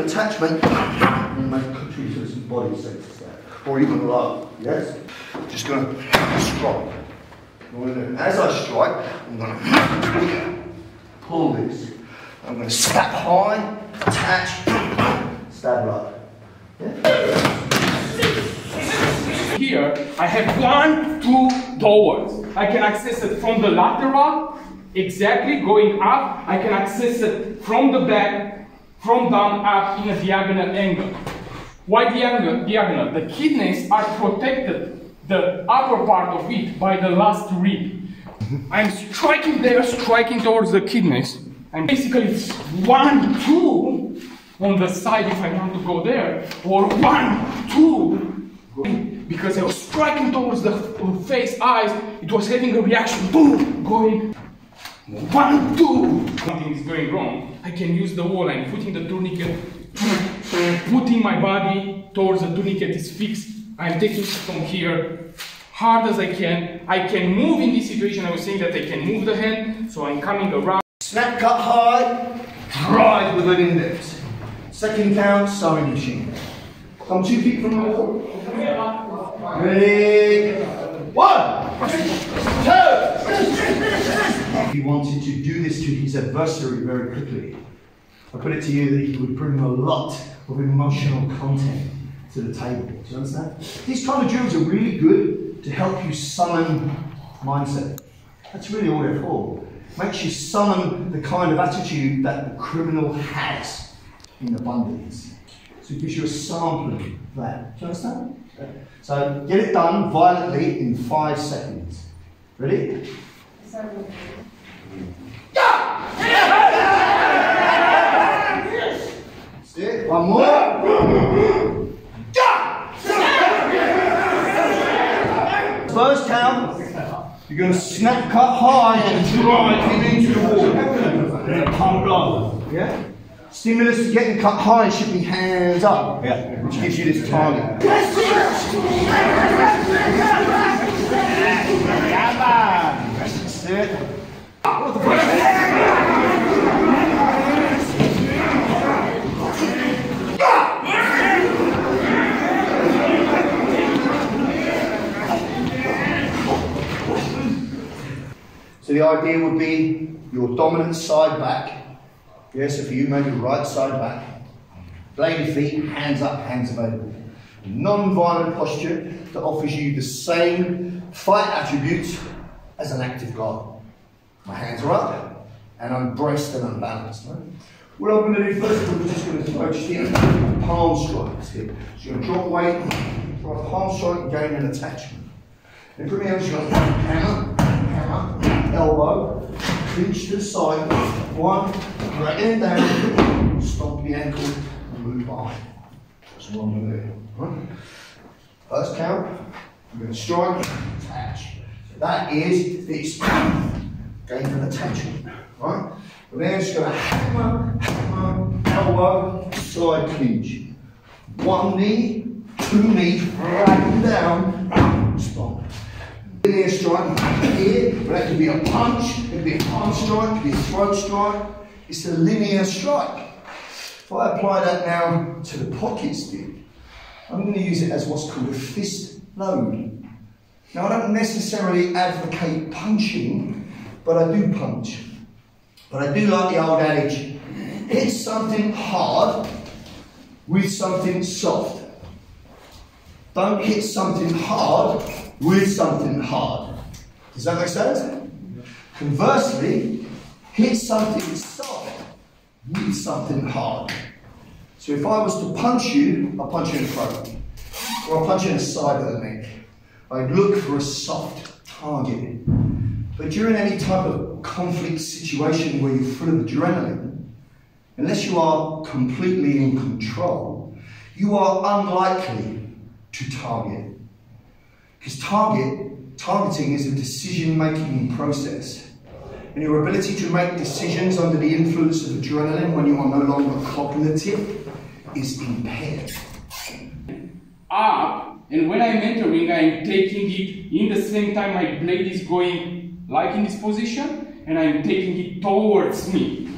attachment and make country to some body senses there, or even low. Yes? Just going to strike. As I strike, I'm going to pull this. I'm going to stab high, attach, stab low. Yeah? Here, I have 1, 2 doors. I can access it from the lateral, exactly going up. I can access it from the back, from down up in a diagonal angle. Why diagonal? The kidneys are protected, the upper part of it, by the last rib. I'm striking there, striking towards the kidneys. And basically it's 1, 2 on the side if I want to go there, or 1, 2, because I was striking towards the face, eyes, it was having a reaction, boom, going 1, 2. Something is going wrong. I can use the wall. I'm putting the tourniquet, putting my body towards the tourniquet is fixed. I'm taking it from here, hard as I can. I can move in this situation. I was saying that I can move the hand, so I'm coming around. Snap, cut high, drive with an index. Second count, sewing machine. Come 2 feet from the wall. Ready? 1, 2. He wanted to do this to his adversary very quickly. I put it to you that he would bring a lot of emotional content to the table. Do you understand? These kind of drills are really good to help you summon mindset. That's really all they're for. Makes you summon the kind of attitude that the criminal has in abundance. So it gives you a sample of that. Do you understand? So get it done violently in 5 seconds. Ready? That's it. One more. First count. You're going to snap, cut high and drive him into the wall. And then pump low. Yeah? Stimulus to getting cut high should be hands up. Yeah. Which gives you this target. That's it. What the fuck? So the idea would be your dominant side back. Yeah, so for you, maybe right side back. Blade feet, hands up, hands available. Non-violent posture that offers you the same fight attributes as an active guard. My hands are up, and I'm braced and unbalanced. Right? What I'm going to do first is we're just going to approach here, palm strikes here. So you're going to drop weight, drop palm strike and gain an attachment. Then put me out, you're going to hammer, elbow, reach to the side, 1, drag it down, stomp the ankle, and move behind. That's what I'm going to do. Right? First count, I'm going to strike, attach. So that is this, gain an attachment. Right? And then just going to hammer, elbow, side clinch. 1 knee, 2 knees, drag them down, stomp. Linear strike here, but that could be a punch, it could be a palm strike, it could be a throat strike. It's a linear strike. If I apply that now to the pocket stick, I'm going to use it as what's called a fist load. Now I don't necessarily advocate punching, but I do punch. But I do like the old adage, hit something hard with something soft. Don't hit something hard with something hard. Does that make sense? Conversely, hit something soft with something hard. So if I was to punch you, I'll punch you in the throat. Or I'll punch you in the side of the neck. I'd look for a soft target. But during any type of conflict situation where you're full of adrenaline, unless you are completely in control, you are unlikely to target. Because targeting is a decision-making process. And your ability to make decisions under the influence of adrenaline when you are no longer cognitive is impaired. Up, and when I'm entering, I'm taking it in the same time my blade is going like in this position, and I'm taking it towards me.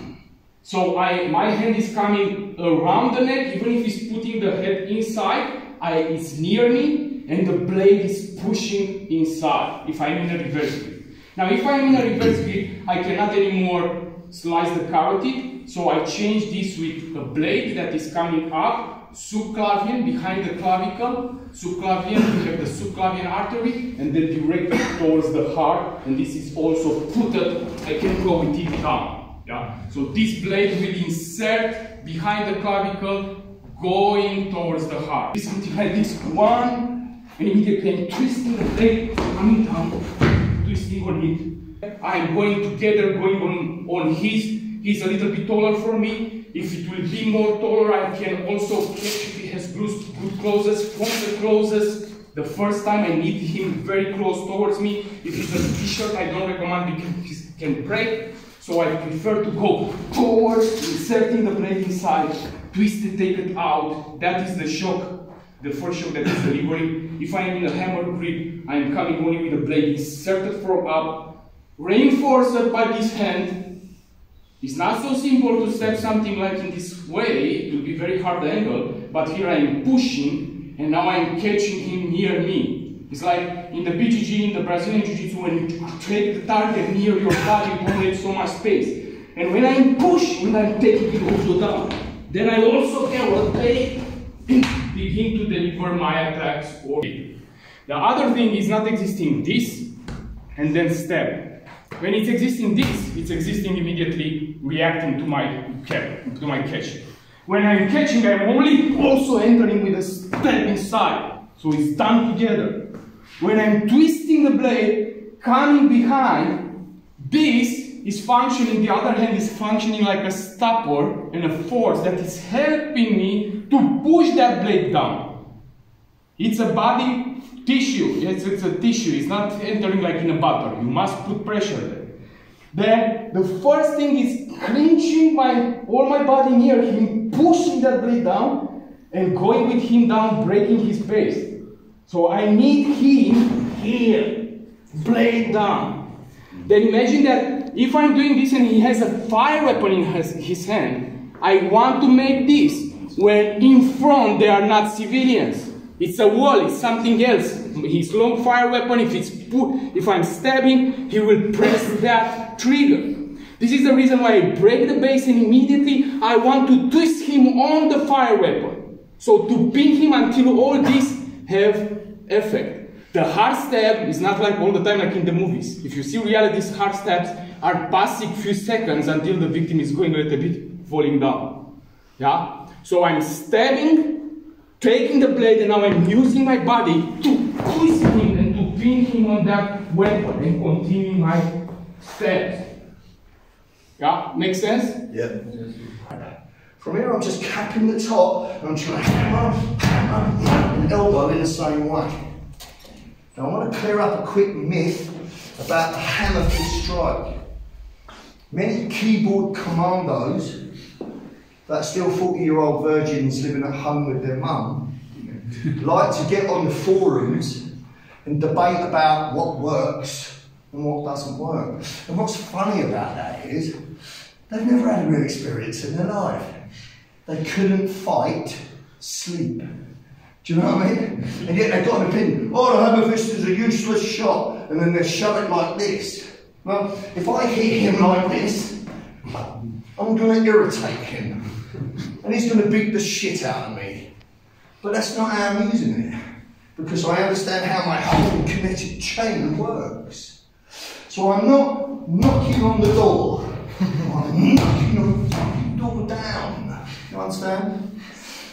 So my hand is coming around the neck, even if he's putting the head inside, it's near me, and the blade is pushing inside, if I'm in a reverse grip. Now, if I'm in a reverse grip, I cannot anymore slice the carotid, so I change this with a blade that is coming up, subclavian, behind the clavicle, subclavian, we have the subclavian artery, and then directly towards the heart, and this is also footed, I can go with it down. Yeah? So this blade will insert behind the clavicle, going towards the heart. Something like this, one, and immediately I'm twisting the blade, coming down, twisting on it. I'm going together, going on he's a little bit taller for me. If it will be more taller, I can also catch if he has good closest, from the closest. The first time I need him very close towards me. If it's a t-shirt, I don't recommend because he can break. So I prefer to go towards, inserting the blade inside, twist it, take it out. That is the shock, the first shock that is delivering. If I am in a hammer grip, I am coming only with the blade inserted from up, reinforced by this hand. It's not so simple to step something like in this way. It will be very hard angle, but here I am pushing, and now I am catching him near me. It's like in the BJJ, in the Brazilian Jiu-Jitsu, when you take the target near your body, you don't have so much space. And when I'm pushing, I'm taking it also down. Then I also can rotate, begin to deliver my attacks. The other thing is not existing this, and then step. When it's existing this, it's existing immediately reacting to my catch. When I'm catching, I'm only also entering with a step inside. So it's done together. When I'm twisting the blade, coming behind, this is functioning, the other hand is functioning like a stopper and a force that is helping me to push that blade down. It's a body tissue, yes, it's a tissue, it's not entering like in a bottle. You must put pressure there. Then the first thing is clenching all my body near him, pushing that blade down, and going with him down, breaking his base. So I need him here, blade down. Then imagine that if I'm doing this and he has a fire weapon in his hand, I want to make this when in front there are not civilians. It's a wall, it's something else. His long fire weapon, if I'm stabbing, he will press that trigger. This is the reason why I break the base and immediately I want to twist him on the fire weapon. So to pin him until all these have effect. The hard stab is not like all the time like in the movies. If you see reality, hard stabs are passing few seconds until the victim is going a little bit falling down. Yeah? So I'm stabbing, taking the blade, and now I'm using my body to twist him and to pin him on that weapon and continue my stabs. Yeah? Make sense? Yeah. From here I'm just capping the top and I'm trying to hammer and elbow in the same way. Now I want to clear up a quick myth about the hammer fist strike. Many keyboard commandos that are still 40-year-old virgins living at home with their mum like to get on the forums and debate about what works and what doesn't work. And what's funny about that is they've never had a real experience in their life. They couldn't fight sleep. Do you know what I mean? And yet they've got an opinion. Oh, the hammer fist is a useless shot, and then they shove it like this. Well, if I hit him like this, I'm going to irritate him. And he's going to beat the shit out of me. But that's not how I'm using it. Because I understand how my whole kinetic chain works. So I'm not knocking on the door. I'm knocking the door down. You understand?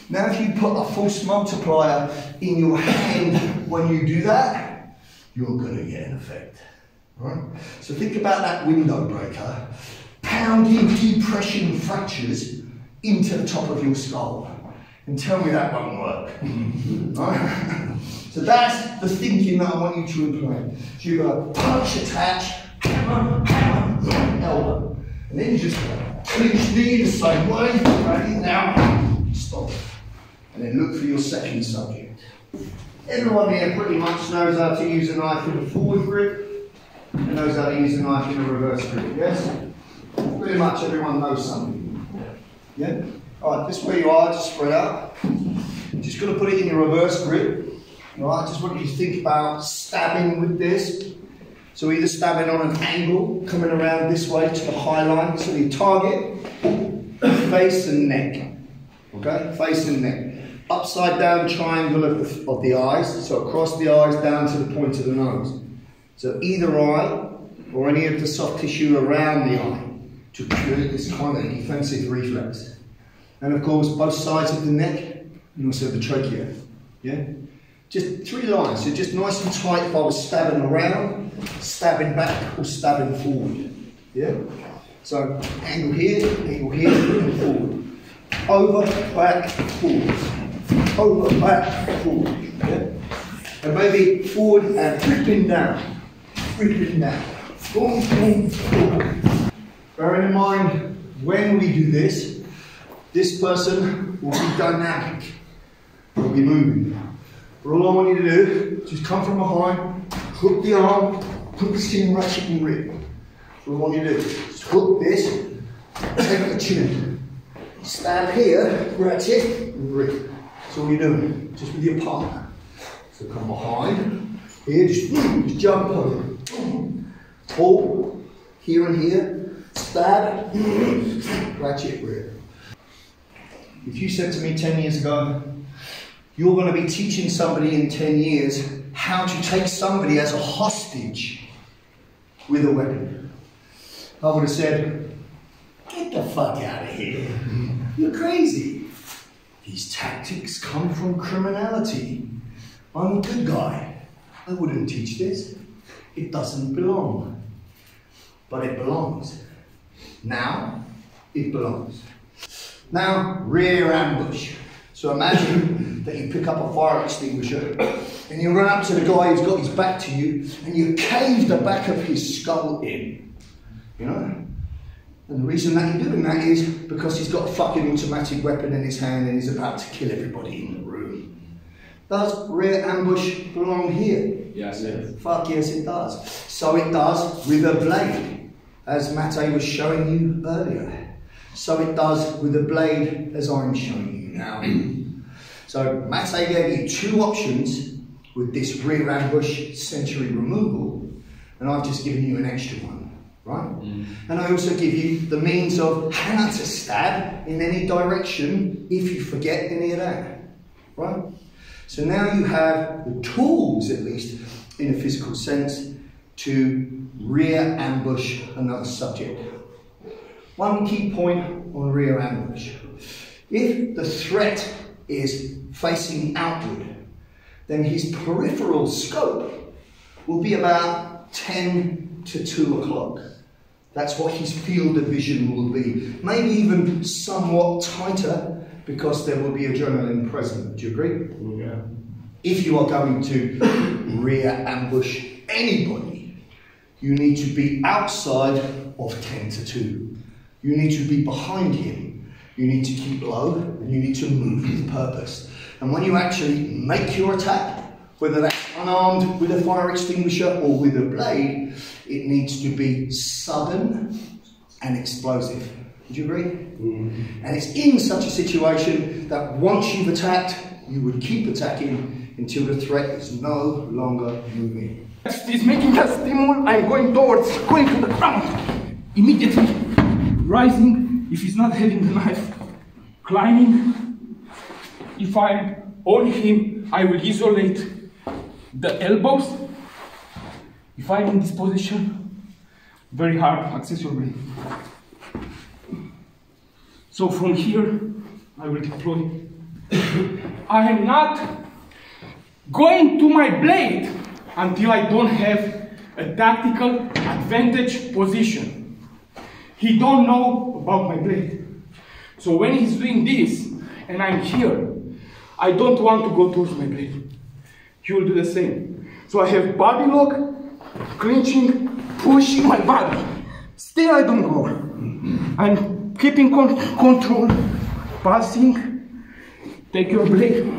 Now if you put a force multiplier in your hand when you do that, you're going to get an effect. Right? So think about that window breaker pounding depression fractures into the top of your skull. And tell me that won't work. Right? So that's the thinking that I want you to implement. So you go punch, attach, hammer, hammer, elbow. And then you just clinch knee the same way, ready, now, stop. And then look for your second subject. Everyone here pretty much knows how to use a knife in a forward grip and knows how to use a knife in a reverse grip, yes? Pretty much everyone knows something. Yeah? Alright, just where you are, just spread out. Just going to put it in your reverse grip. Alright, just want you to think about stabbing with this. So either stabbing on an angle, coming around this way to the high line, so you target face and neck. Okay, face and neck. Upside down triangle of the eyes, so across the eyes down to the point of the nose. So either eye or any of the soft tissue around the eye to create this kind of defensive reflex. And of course, both sides of the neck and also the trachea. Yeah? Just 3 lines, so just nice and tight if I was stabbing around, stabbing back or stabbing forward. Yeah? So angle here, and forward. Over, back, forward. Over, back, forward. Yeah? And maybe forward and flipping down. Flipping down. Boom, boom, boom. Bearing in mind, when we do this, this person will be dynamic. Will be moving. But all I want you to do is just come from behind, hook the arm, hook the chin, ratchet and rip. So all I want you to do is hook this, take the chin. Stand here, ratchet and rip. That's all you're doing, just with your partner. So come behind, here, just jump over. Pull, here and here, stab, ratchet, rip. If you said to me 10 years ago, you're going to be teaching somebody in 10 years how to take somebody as a hostage with a weapon, I would have said, get the fuck out of here. You're crazy. These tactics come from criminality. I'm a good guy. I wouldn't teach this. It doesn't belong. But it belongs. Now, it belongs. Now, rear ambush. So imagine that you pick up a fire extinguisher and you run up to the guy who's got his back to you and you cave the back of his skull in. You know? And the reason that you're doing that is because he's got a fucking automatic weapon in his hand and he's about to kill everybody in the room. Does rear ambush belong here? Yes, yes. Fuck yes, it does. So it does with a blade, as Mate was showing you earlier. So it does with a blade, as I'm showing you now. So Mate gave you 2 options with this rear ambush century removal, and I've just given you an extra one, right? And I also give you the means of how to stab in any direction if you forget any of that, right? So now you have the tools, at least in a physical sense, to rear ambush another subject. One key point on rear ambush. If the threat is facing outward, then his peripheral scope will be about 10 to 2 o'clock. That's what his field of vision will be. Maybe even somewhat tighter because there will be adrenaline present. Do you agree? Yeah. If you are going to rear ambush anybody, you need to be outside of 10 to 2. You need to be behind him. You need to keep low and you need to move with purpose. And when you actually make your attack, whether that's unarmed with a fire extinguisher or with a blade, it needs to be sudden and explosive. Would you agree? And it's in such a situation that once you've attacked, you would keep attacking until the threat is no longer moving. He's making a stimulus. I'm going to the ground. Immediately rising, if he's not having the knife, climbing. If I'm on him, I will isolate the elbows. If I'm in this position, very hard access your blade. So from here, I will deploy. I am not going to my blade until I don't have a tactical advantage position. He don't know about my blade. So when he's doing this, and I'm here, I don't want to go towards my blade. He will do the same. So I have body lock, clinching, pushing my body. Still I don't go. I'm keeping control, passing, take your blade.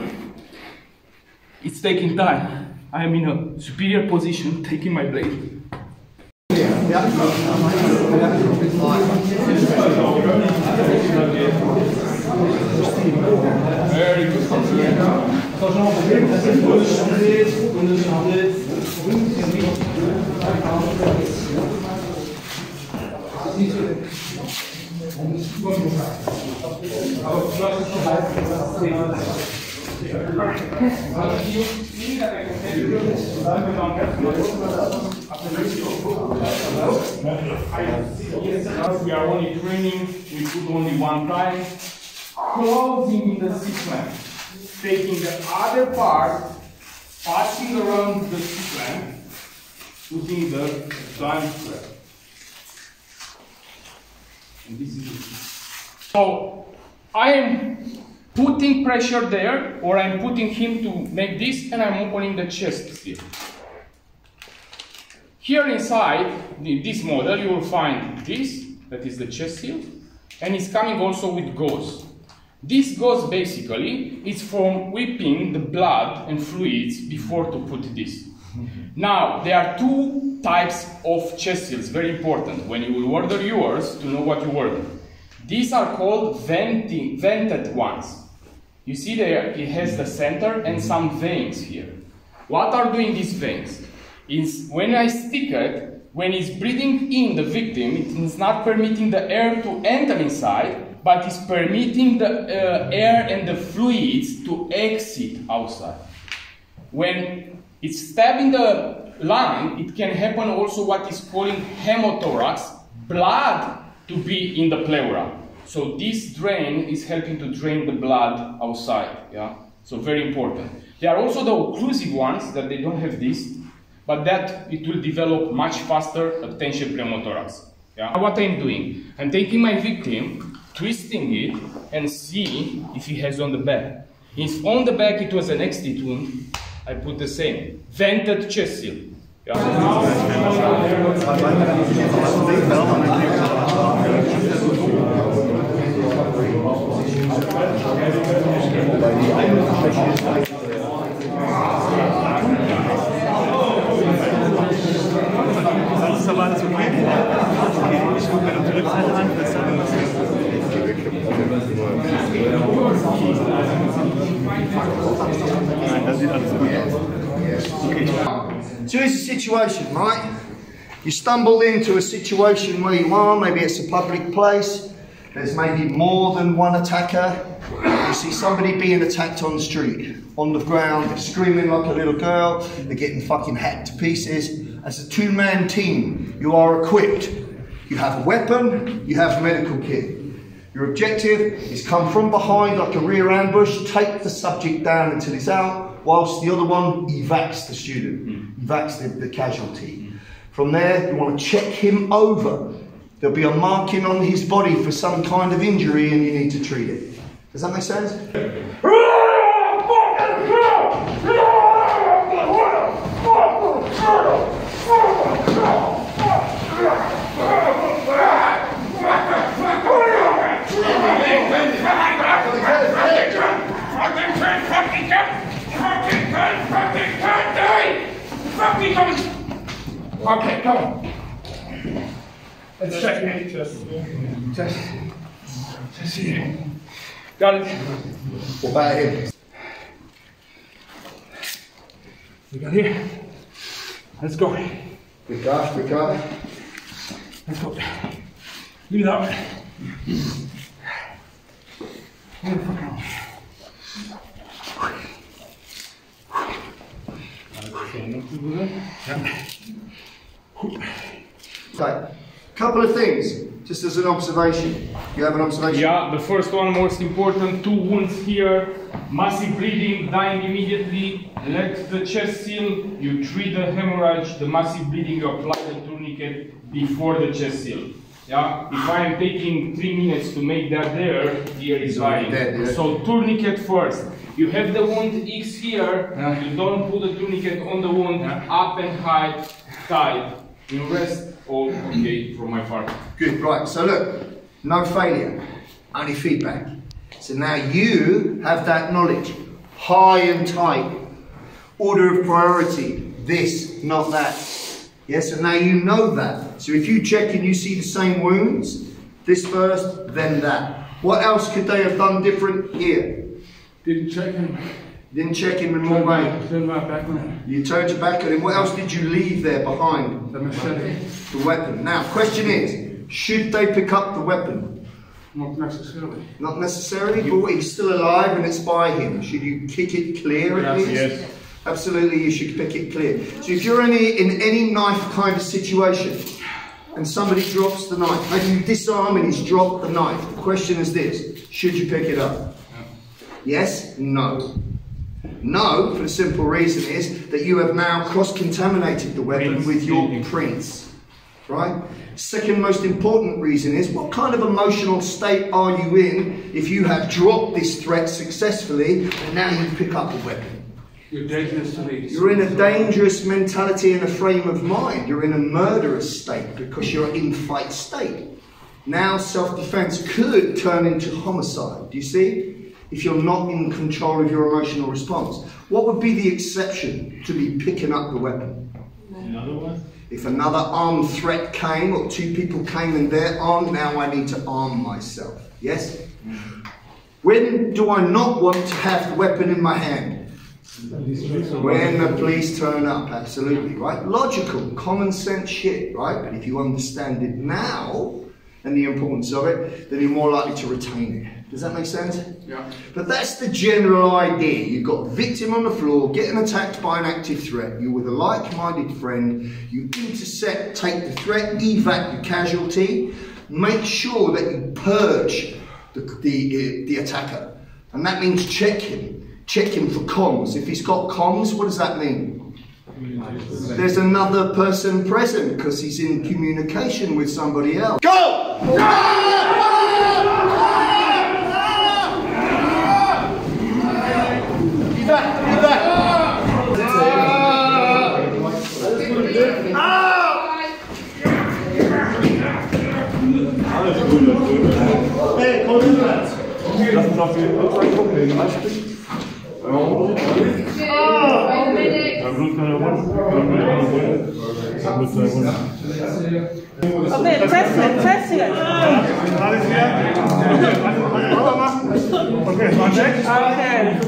It's taking time. I am in a superior position, taking my blade. Yeah. We are only training, we put only one time. Closing in the sequence, taking the other part, passing around the sequence, putting the giant square. And this is it. So I am putting pressure there, or I'm putting him to make this, and I'm opening the chest still. Here inside this model, you will find this, that is the chest seal, and it's coming also with gauze. This gauze basically is for whipping the blood and fluids before to put this. Now, there are two types of chest seals, very important, when you will order yours to know what you order. These are called vented ones. You see there, it has the center and some veins here. What are doing these veins? Is when I stick it, when it's breathing in the victim, it is not permitting the air to enter inside, but it's permitting the air and the fluids to exit outside. When it's stabbing the lung, it can happen also what is called hemothorax, blood to be in the pleura. So this drain is helping to drain the blood outside. Yeah? So very important. There are also the occlusive ones that they don't have this, but that it will develop much faster at tension pneumothorax. Yeah? What I'm doing, I'm taking my victim, twisting it, and see if he has on the back. If on the back it was an exit wound, I put the same. Vented chest seal. Yeah? Ist aber alles okay? Ich gucke mir noch die Rückseite an. Nein, das sieht alles gut aus. Okay. So here's the situation, right? You stumble into a situation where you are, maybe it's a public place, there's maybe more than one attacker. You see somebody being attacked on the street, on the ground, they're screaming like a little girl, they're getting fucking hacked to pieces. As a two-man team, you are equipped. You have a weapon, you have medical kit. Your objective is come from behind like a rear ambush, take the subject down until he's out, whilst the other one evacs the student, evacs the casualty. From there, you want to check him over. There'll be a marking on his body for some kind of injury and you need to treat it. Does that make sense? Okay, come on. Let's check it. Just here. Got it. What about him? We got here. Let's go. Good guy, good guy. Let's go. Leave it out. Where the fuck are Okay, couple of things, just as an observation. You have an observation? Yeah, the first one, most important, 2 wounds here, massive bleeding, dying immediately, let the chest seal, you treat the hemorrhage, the massive bleeding, you apply the tourniquet before the chest seal. Yeah, if I am taking 3 minutes to make that there, here is dying. Dead, yeah. So tourniquet first. You have the wound X here, you don't put the tourniquet on the wound, up and high, tight. You rest, all okay from my part. Good, right, so look, no failure, only feedback. So now you have that knowledge, high and tight, order of priority, this, not that. Yes, and now you know that. So if you check and you see the same wounds, this first, then that. What else could they have done different here? Didn't check him. You didn't check him in one way. Turn my back on him. You turned your back on him. What else did you leave there behind? The machete. The weapon. Now, question is, should they pick up the weapon? Not necessarily. Not necessarily, but he's still alive and it's by him. Should you kick it clear at least? Yes. Absolutely, you should pick it clear. So if you're in any knife kind of situation and somebody drops the knife, maybe you disarm and he's dropped the knife. The question is this, should you pick it up? Yes? No. No, for the simple reason is that you have now cross-contaminated the weapon with your prints. Right? Second most important reason is, what kind of emotional state are you in if you have dropped this threat successfully and now you pick up the weapon? You're dangerous to me. You're in a dangerous mentality and a frame of mind. You're in a murderous state because you're in fight state. Now self-defense could turn into homicide. Do you see? If you're not in control of your emotional response. What would be the exception to be picking up the weapon? Another one? If another armed threat came, or two people came and they're armed, now I need to arm myself. Yes? When do I not want to have the weapon in my hand? When the police turn up, absolutely, right? Logical, common sense shit, right? But if you understand it now, and the importance of it, then you're more likely to retain it. Does that make sense? Yeah. But that's the general idea. You've got a victim on the floor, getting attacked by an active threat. You're with a like-minded friend. You intercept, take the threat, evac the casualty. Make sure that you purge the attacker. And that means check him. Check him for comms. If he's got comms, what does that mean? There's another person present because he's in communication with somebody else. Go! Be back! Be back! Hey, komm rüber! Lass uns auf den Rückseite gucken, den Anstrich. Okay, press it. Alles hier. Okay, mal check. Okay.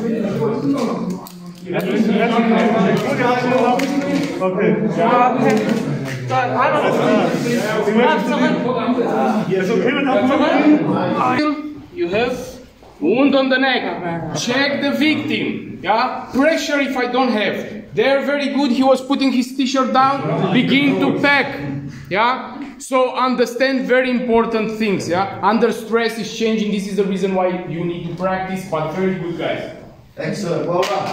Okay. Okay. You have wound on the neck. Check the victim. Yeah? Pressure if I don't have. They're very good. He was putting his t-shirt down. Begin to pack. Yeah? So understand very important things. Yeah? Under stress is changing. This is the reason why you need to practice. But very good, guys. Excellent. Well done.